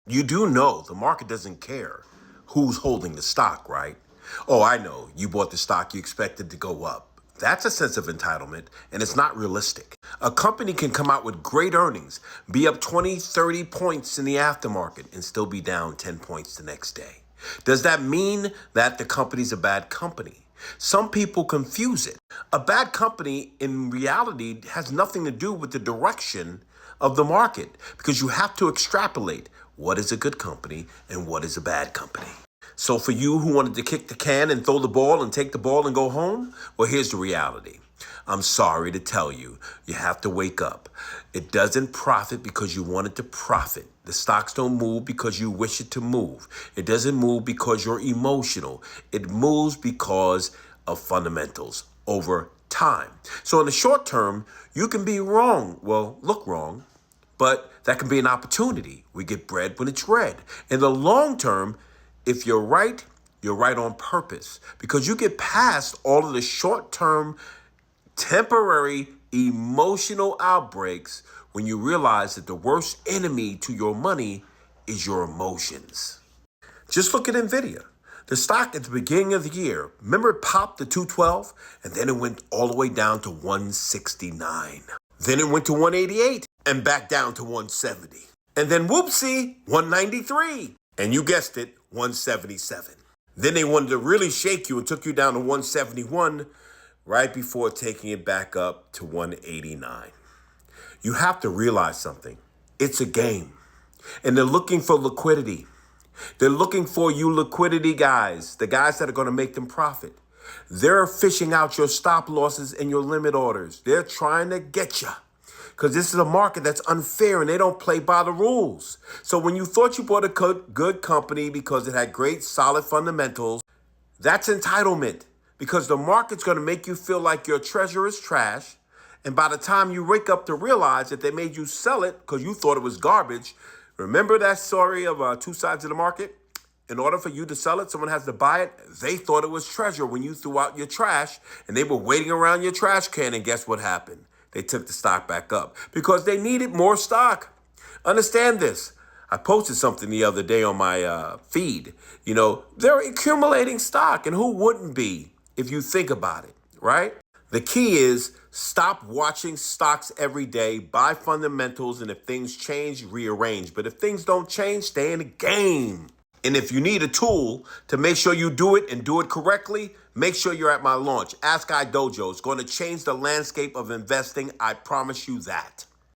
You do know the market doesn't care who's holding the stock, right? Oh, I know. You bought the stock, you expected to go up. That's a sense of entitlement, and it's not realistic. A company can come out with great earnings, be up 20, 30 points in the aftermarket, and still be down 10 points the next day. Does that mean that the company's a bad company? Some people confuse it. A bad company in reality has nothing to do with the direction of the market because you have to extrapolate what is a good company and what is a bad company. So for you who wanted to kick the can and throw the ball and take the ball and go home, well, here's the reality. I'm sorry to tell you, you have to wake up. It doesn't profit because you want it to profit. The stocks don't move because you wish it to move. It doesn't move because you're emotional. It moves because of fundamentals over time. So in the short term, you can be wrong. Well, look wrong, but that can be an opportunity. We get bread when it's red. In the long term, if you're right on purpose because you get past all of the short-term, temporary, emotional outbreaks when you realize that the worst enemy to your money is your emotions. Just look at NVIDIA. The stock at the beginning of the year, remember it popped to 212 and then it went all the way down to 169. Then it went to 188 and back down to 170. And then whoopsie, 193. And you guessed it, 177. Then they wanted to really shake you and took you down to 171 right before taking it back up to 189. You have to realize something. It's a game. And they're looking for liquidity. They're looking for you liquidity guys, the guys that are going to make them profit. They're fishing out your stop losses and your limit orders. They're trying to get you because this is a market that's unfair and they don't play by the rules. So when you thought you bought a good company because it had great solid fundamentals, that's entitlement because the market's going to make you feel like your treasure is trash. And by the time you wake up to realize that they made you sell it because you thought it was garbage, remember that story of two sides of the market? In order for you to sell it, someone has to buy it. They thought it was treasure when you threw out your trash and they were waiting around your trash can. And guess what happened? They took the stock back up because they needed more stock. Understand this. I posted something the other day on my feed. You know, they're accumulating stock and who wouldn't be if you think about it, right? The key is stop watching stocks every day, buy fundamentals, and if things change, rearrange. But if things don't change, stay in the game. And if you need a tool to make sure you do it and do it correctly, make sure you're at my launch. Ask I Dojo. It's going to change the landscape of investing. I promise you that.